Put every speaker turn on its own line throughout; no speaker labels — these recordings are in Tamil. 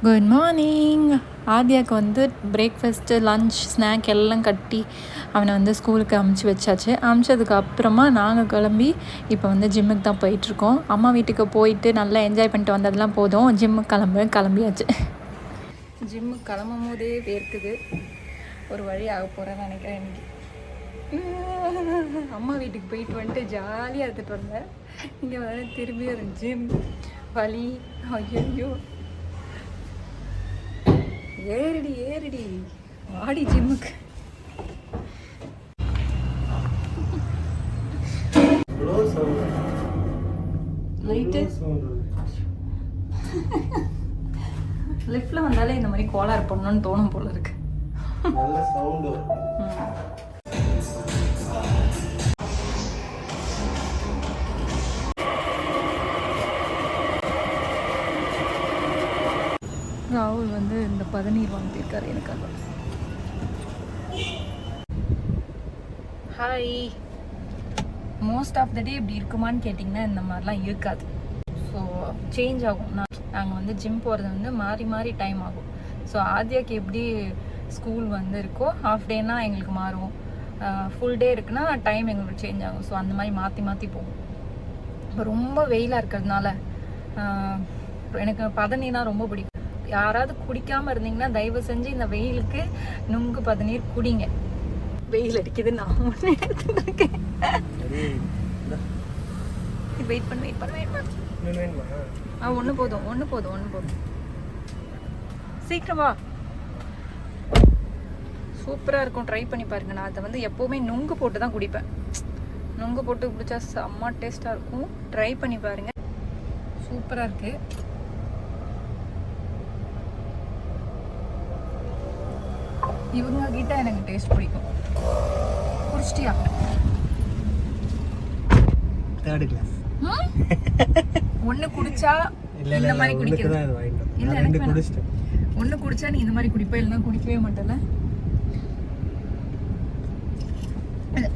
Good morning. ஆதியாவுக்கு வந்து பிரேக்ஃபாஸ்ட்டு லன்ச் ஸ்நாக் எல்லாம் கட்டி அவனை வந்து ஸ்கூலுக்கு அமுச்சு வச்சாச்சு. அமுச்சதுக்கு அப்புறமா நாங்கள் கிளம்பி இப்போ வந்து ஜிம்முக்கு தான் போயிட்டுருக்கோம். அம்மா வீட்டுக்கு போயிட்டு நல்லா என்ஜாய் பண்ணிட்டு வந்ததெல்லாம் போதும், ஜிம்முக்கு கிளம்பியாச்சு. ஜிம்முக்கு கிளம்பும் போதே வேர்க்குது. ஒரு வழி ஆக போகிறேன்னு நினைக்கிறேன் இன்னைக்கு. அம்மா வீட்டுக்கு போயிட்டு வந்துட்டு ஜாலியாக எடுத்துகிட்டு வந்தேன். இங்கே வந்து திரும்பி ஒரு ஜிம் வலி. ஐயோ ஏறிடி ஆடி ஜிம்முக்கு. லைட்டு லிஃப்ட்ல வந்தாலே இந்த மாதிரி கோளாறு பண்ணணும்னு தோணும் போல இருக்கு. ராகுல் வந்து இந்த பதநீர் வாங்கியிருக்காரு எனக்காக. ஹாய். மோஸ்ட் ஆஃப் த டே இப்படி இருக்குமான்னு கேட்டிங்கன்னா இந்த மாதிரிலாம் இருக்காது. ஸோ சேஞ்ச் ஆகும். நாங்கள் வந்து ஜிம் போகிறது வந்து மாறி மாறி டைம் ஆகும். ஸோ ஆதியாக்கு எப்படி ஸ்கூல் வந்து இருக்கோ ஹாஃப் டேனா எங்களுக்கு மாறும், ஃபுல் டே இருக்குன்னா டைம் எங்களுக்கு சேஞ்ச் ஆகும். ஸோ அந்த மாதிரி மாற்றி மாற்றி போகும். இப்போ ரொம்ப வெயிலாக இருக்கிறதுனால எனக்கு பதநீர்னா ரொம்ப பிடிக்கும். யாராவது குடிக்காமல் இருந்தீங்கன்னா தயவு செஞ்சு இந்த வெயிலுக்கு நுங்கு பதநீர் குடிங்க. வெயில் அடிக்குது, நான் ஒன்று எடுத்துட்டு இருக்கேன். வெயிட் பண்ண ஒன்று போதும் சீக்கிரமா. சூப்பராக இருக்கும், ட்ரை பண்ணி பாருங்க. நான் அதை வந்து எப்போவுமே நுங்கு போட்டு தான் குடிப்பேன். நுங்கு போட்டு குடிச்சா செம்ம டேஸ்ட்டாக இருக்கும். ட்ரை பண்ணி பாருங்க, சூப்பராக இருக்கு. இவங்க கிட்ட எனக்கு டேஸ்ட் பிடிக்கும். குடிச்சிட்டியா?
Third class.
ஒன்று குடிச்சா இந்த மாதிரி குடிக்கிறது இல்லை. எனக்கு ஒன்று குடிச்சா நீ இந்த மாதிரி குடிப்ப, இல்லைன்னா குடிக்கவே மாட்டேல.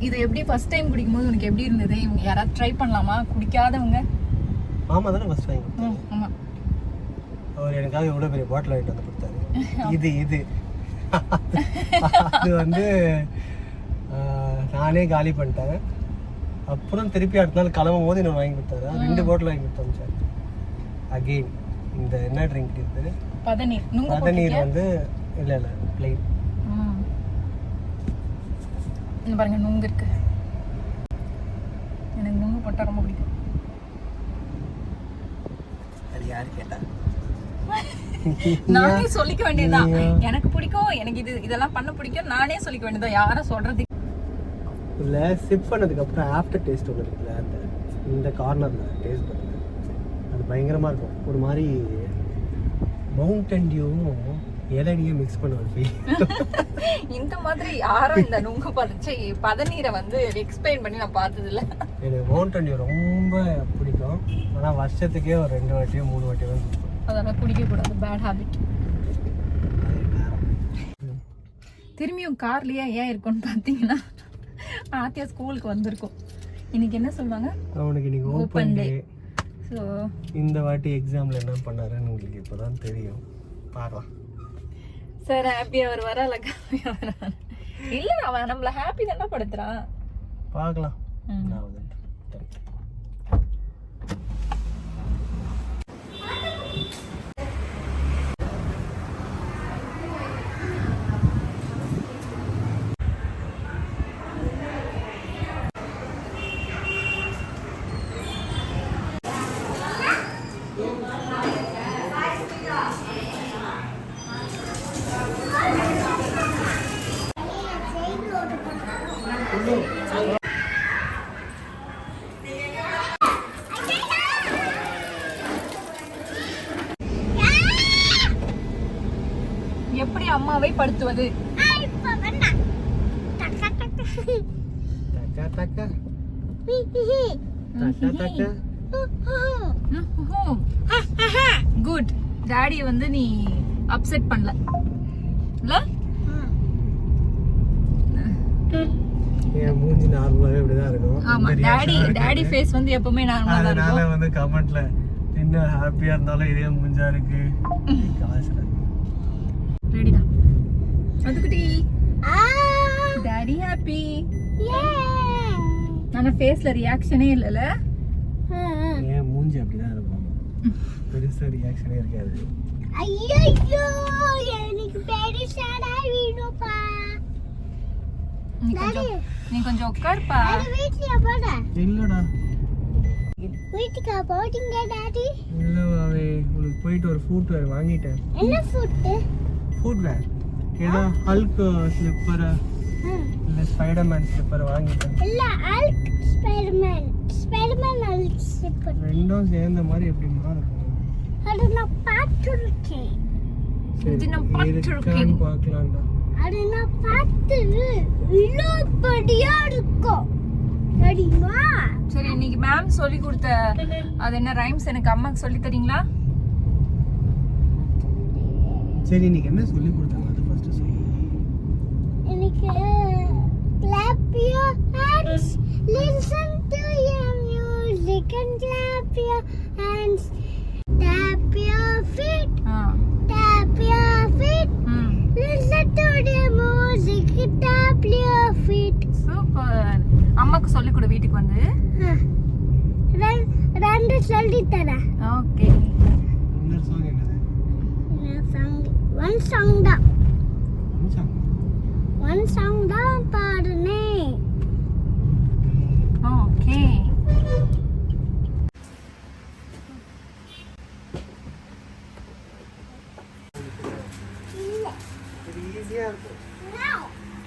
இது எப்படி ஃபர்ஸ்ட் டைம் குடிக்கும்போது உனக்கு எப்படி இருந்தது? இவங்க யாராவது ட்ரை பண்ணலாமா குடிக்காதவங்க?
ஆமா தானே ஃபர்ஸ்ட் டைம்.
ஆமா,
அவர் எனக்காக எவ்வளோ பெரிய பாட்டில் வாங்கிட்டு வந்து கொடுத்தாரு. இது அது வந்து நானே காலி பண்ணிட்டேன். அப்புறம் திருப்பி அடுத்த நாள் கிளம்பும் போது இன்னும் வாங்கி கொடுத்தாரு. 2 பாட்டில் வாங்கி கொடுத்தாங்க சார். அகெயின் இந்த என்ன ட்ரிங்க் இது? பதநீர் வந்து இல்லை பிளெயின்.
இந்த பாருங்க நுங்கு இருக்கு. எனக்கு நுங்கு போட்டா ரொம்ப பிடிக்கும்.
அது யாரு கேட்டா?
நானே சொல்லிக்க வேண்டியதுதான். எனக்கு பிடிக்கும், எனக்கு இதெல்லாம் பண்ண பிடிக்கும், நானே சொல்லிக்க வேண்டியதான். யாரும் சொல்றது
இல்ல. சிப் பண்ணதுக்கு அப்புறம் ஆஃப்டர் டேஸ்ட் ஒன்று இருக்குல்ல, அந்த இந்த கார்னர்ல டேஸ்ட் பண்ணுங்க, அது பயங்கரமா இருக்கும். ஒரு மாதிரி மவுண்டன் டியூவும் இளநியும் மிக்ஸ் பண்ண ஒரு ஃபீல்.
இந்த மாதிரி யாரும் இந்த நுங்கு பதநீரை வந்து எக்ஸ்பிளைன் பண்ணி நான் பார்த்தது இல்லை.
எனக்கு மவுண்டன் டியூ ரொம்ப பிடிக்கும். ஆனால் வருஷத்துக்கே ஒரு 2 வாட்டியோ 3 வாட்டியோ தான் பிடிக்கும்.
அதெல்லாம் குடிக்கக்கூடாது, பேட் ஹேபிட். திரும்பியும் கார்லயே ஏன் இருக்கும்னு பார்த்தீங்கன்னா ஆத்தியா ஸ்கூலுக்கு வந்திருக்கோம். இன்னைக்கு என்ன சொல்லுவாங்க,
அவனுக்கு இன்னைக்கு ஓப்பன் டே.
ஸோ
இந்த வாட்டி எக்ஸாமில் என்ன பண்ணாருன்னு உங்களுக்கு இப்போ தான் தெரியும். பார்க்கலாம்
சார். ஹாப்பியாக அவர் வரல, இல்லை அவன் நம்மளை ஹாப்பி தானே படுத்துறான்.
பார்க்கலாம்.
எப்படி அம்மாவை படுத்துவது? குட். டாடி வந்து நீ அப்செட் பண்ணல இல்ல?
என் மூஞ்சி நார்மலாவே இப்படிதான் இருக்கும்.
ஆமா, டாடி ஃபேஸ் வந்து எப்பவுமே நார்மலா தான் இருக்கும்.
அதனால வந்து கமெண்ட்ல என்ன ஹாப்பியா இருந்தாலும் இதே மூஞ்சா இருக்கு காசுல
ஆனா ஃபேஸ்ல ரியாக்ஷனே இல்லல.
ஏன் மூஞ்சி அப்படிதான் இருக்கும், பெருசா ரியாக்ஷனே இருக்காது.
ஐயோ எனக்கு பெருசாடா வேணும்ப்பா.
நீ கொஞ்சம் உட்கார்ப்பா.
வீட்டுல போட
இல்லடா
வீட்டுக்கு போட்டிங்க டாடி.
இல்ல வாவே, உனக்கு போயிட்டு ஒரு ஃபுட் வேர் வாங்கிட்டேன்.
என்ன ஃபுட்
வேர் ஏதோ ஹல்க் ஸ்லிப்பர் இல்ல ஸ்பைடர்மேன் ஸ்லிப்பர் வாங்கிட்டேன்.
இல்ல ஹல்க் ஸ்பைடர்மேன் ஹல்க் ஸ்லிப்பர்
ரெண்டும் சேர்ந்த மாதிரி எப்படிமா இருக்கும்?
அது நான் பார்த்துருக்கேன்.
இது நான் பார்த்திருக்கேன்.
பார்க்கலாம்டா.
அது நான் பார்த்து இவ்வளோ படியா இருக்கும் தெரியுமா?
சரி, இன்னைக்கு மேம் சொல்லி கொடுத்த அது என்ன ரைம்ஸ் எனக்கு அம்மாக்கு சொல்லி தரீங்களா?
சரி, இன்னைக்கு என்ன சொல்லி கொடுத்தாங்க அது ஃபர்ஸ்ட் சொல்லு.
எனக்கு clap your hands, listen to your music and clap your hands, tap your feet, listen to the music, tap your feet.
Super. அம்மாக்கு சொல்லி கொடு வீட்டுக்கு வந்து.
ரெண்டு சொல்லி தரேன்.
ஓகே.
இன்னொரு சாங் என்னது?
ஒன் சாங் தான்.
சாங்
ஒன் சாங் தான் பாடுனே.
ஓகே.
இது ஈஸியா இருக்கும்.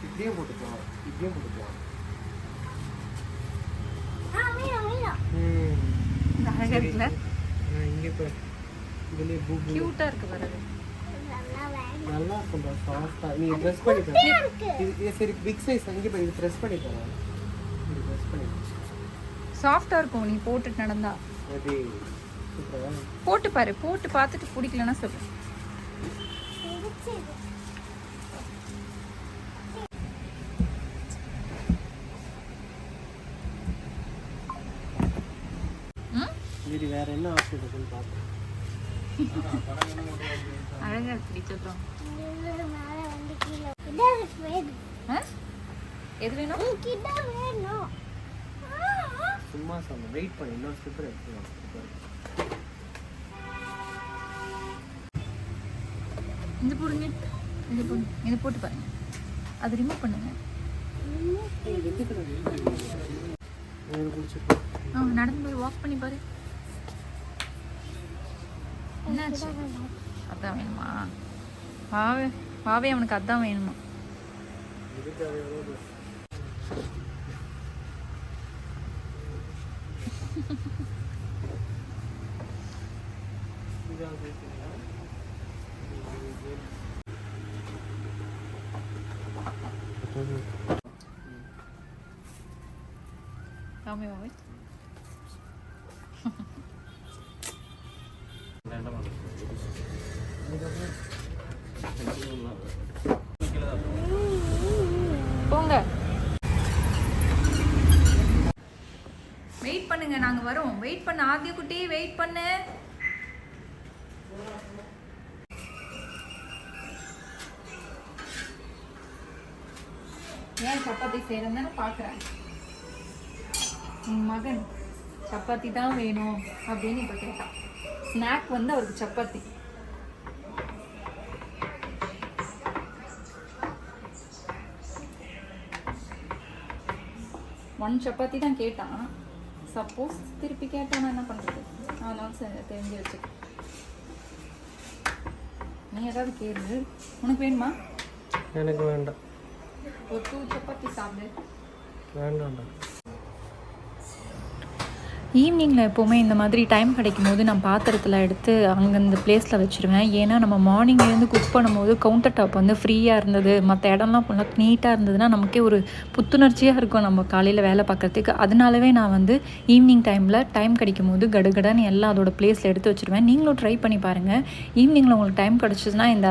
இப்படியே போட்டுக்கலாம், இப்படியே போட்டுக்கலாம்.
இந்த அழகா இருக்குல்ல?
இங்கே போய் இதுலேயே பூ
கியூட்டா இருக்கு பாருங்க.
நல்லா இருக்கும்டா, சாஃப்டா. நீ ப்ரெஸ் பண்ணி பாரு. இது சரி பிக் சைஸ். அங்கே போய் இது ப்ரெஸ் பண்ணி பாரு. இது ப்ரெஸ் பண்ணி
சாஃப்டா இருக்கும் நீ போட்டுட்டு நடந்தா.
அது சூப்பரா.
போட்டு பாரு, போட்டு பார்த்துட்டு பிடிக்கலன்னா சொல்லு.
சரி, வேற என்ன ஆப்ஷன் இருக்குன்னு பார்ப்போம்.
அழகா இருக்கு சொல்றோம். எது வேணும்?
சும்மா சொன்ன, வெயிட் பண்ணி இன்னொரு ஸ்லிப்பர் எடுத்துக்கலாம்.
இது போடுங்க, இது போடுங்க, இது போட்டு பாருங்க. அது ரிமூவ் பண்ணுங்க. நடந்து போய் வாக் பண்ணி பாரு. என்னாச்சு? அதான் வேணுமா? வாவே அவனுக்கு அதான் வேணுமா? காமி வாவே. போங்க, வெயிட் பண்ணுங்க, நாங்க வரோம். வெயிட் பண்ண ஆதிய குட்டி, வெயிட் பண்ணு. ஏன் சப்பாத்தி செய்யறேன்னு பாக்குறேன். மகன் சப்பாத்தி தான் வேணும் அப்படின்னு இப்ப கேட்டான். ஸ்நாக் வந்து அவருக்கு சப்பாத்தி. ஒன் சப்பாத்தி தான் கேட்டான். சப்போஸ் திருப்பி கேட்டானா என்ன பண்றது? அதனால தெரிஞ்சு வச்சு. நீ ஏதாவது கேளு. உனக்கு வேணுமா?
எனக்கு வேண்டாம்.
ஒரு 2 சப்பாத்தி சாப்பிடு.
வேண்டாம்டா.
ஈவினிங்கில் எப்போவுமே இந்த மாதிரி டைம் கிடைக்கும் போது நான் பாத்திரத்தில் எடுத்து அங்கே இந்த பிளேஸில் வச்சுருவேன். ஏன்னா நம்ம மார்னிங்லேருந்து குக் பண்ணும்போது கவுண்டர் டாப் வந்து ஃப்ரீயாக இருந்தது, மற்ற இடம்லாம் ஃபுல்லாக நீட்டாக இருந்ததுன்னா நமக்கே ஒரு புத்துணர்ச்சியாக இருக்கும் நம்ம காலையில் வேலை பார்க்குறதுக்கு. அதனாலவே நான் வந்து ஈவினிங் டைமில் டைம் கிடைக்கும் போது கடகடன்னு எல்லாம் அதோட பிளேஸில் எடுத்து வச்சுருவேன். நீங்களும் ட்ரை பண்ணி பாருங்கள். ஈவினிங்கில் உங்களுக்கு டைம் கிடச்சிதுன்னா இந்த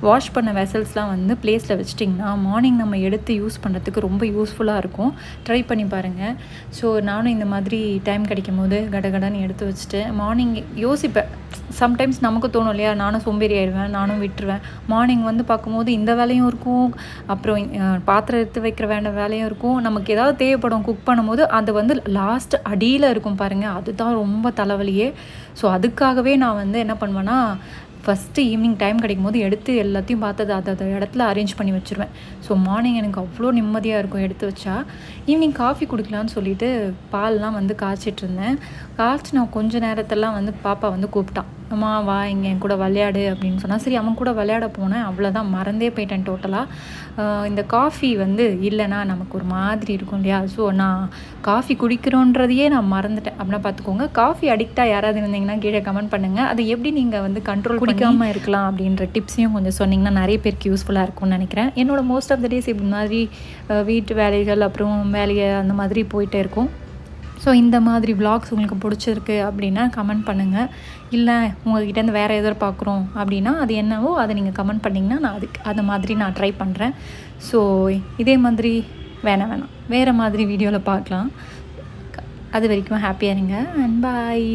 வாஷ் பண்ண வெசல்ஸ்லாம் வந்து பிளேஸில் வச்சிட்டிங்கன்னா மார்னிங் நம்ம எடுத்து யூஸ் பண்ணுறதுக்கு ரொம்ப யூஸ்ஃபுல்லாக இருக்கும். ட்ரை பண்ணி பாருங்கள். ஸோ நானும் இந்த மாதிரி டைம் கிடைக்கும் போது கடகடன்னு எடுத்து வச்சுட்டு மார்னிங் யோசிப்பேன். சம்டைம்ஸ் நமக்கு தோணும் இல்லையா, நானும் சோம்பேறி ஆயிடுவேன், நானும் விட்டுருவேன். மார்னிங் வந்து பார்க்கும்போது இந்த வேலையும் இருக்கும், அப்புறம் பாத்திரம் எடுத்து வைக்கிற வேலையும் இருக்கும். நமக்கு ஏதாவது தேவைப்படும் குக் பண்ணும்போது அது வந்து லாஸ்ட் அடியில் இருக்கும் பாருங்கள், அதுதான் ரொம்ப தலைவலியே. ஸோ அதுக்காகவே நான் வந்து என்ன பண்ணுவேன்னா, ஃபஸ்ட்டு ஈவினிங் டைம் கிடைக்கும் போது எடுத்து எல்லாத்தையும் பார்த்து அதை இடத்துல அரேஞ்ச் பண்ணி வச்சுருவேன். ஸோ மார்னிங் எனக்கு அவ்வளோ நிம்மதியாக இருக்கும் எடுத்து வச்சா. ஈவினிங் காஃபி குடிக்கலான்னு சொல்லிட்டு பால்லாம் வந்து காய்ச்சிட்டு இருந்தேன். காய்ச்சி நான் கொஞ்சம் நேரத்தெல்லாம் வந்து பாப்பா வந்து கூப்பிட்டான், அம்மா வா இங்கே என் கூட விளையாடு அப்படின்னு சொன்னால். சரி அவன் கூட விளையாட போனேன், அவ்வளோதான் மறந்தே போயிட்டேன் டோட்டலாக. இந்த காஃபி வந்து இல்லைன்னா நமக்கு ஒரு மாதிரி இருக்கும் இல்லையா. ஸோ நான் காஃபி குடிக்கிறோன்றதையே நான் மறந்துட்டேன் அப்படின்னா பார்த்துக்கோங்க. காஃபி அடிக்டாக யாராவது இருந்தீங்கன்னா கீழே கமெண்ட் பண்ணுங்கள். அதை எப்படி நீங்கள் வந்து கண்ட்ரோல் குடிக்காமல் இருக்கலாம் அப்படின்ற டிப்ஸையும் கொஞ்சம் சொன்னிங்கன்னா நிறைய பேருக்கு யூஸ்ஃபுல்லாக இருக்கும்னு நினைக்கிறேன். என்னோடய மோஸ்ட் ஆஃப் த டேஸ் இப்படி மாதிரி வீட்டு வேலைகள் அப்புறம் வேலையை அந்த மாதிரி போயிட்டே இருக்கும். ஸோ இந்த மாதிரி விலாக்ஸ் உங்களுக்கு பிடிச்சிருக்கு அப்படின்னா கமெண்ட் பண்ணுங்கள். இல்லை உங்கள்கிட்டேருந்து வேறு எதாவது பார்க்குறோம் அப்படின்னா அது என்னவோ அதை நீங்கள் கமெண்ட் பண்ணிங்கன்னா நான் அது மாதிரி நான் ட்ரை பண்ணுறேன். ஸோ இதே மாதிரி வேணாம் வேறு மாதிரி வீடியோவில் பார்க்கலாம். அது வரைக்கும் ஹாப்பியாக இருங்க அண்ட் பாய்.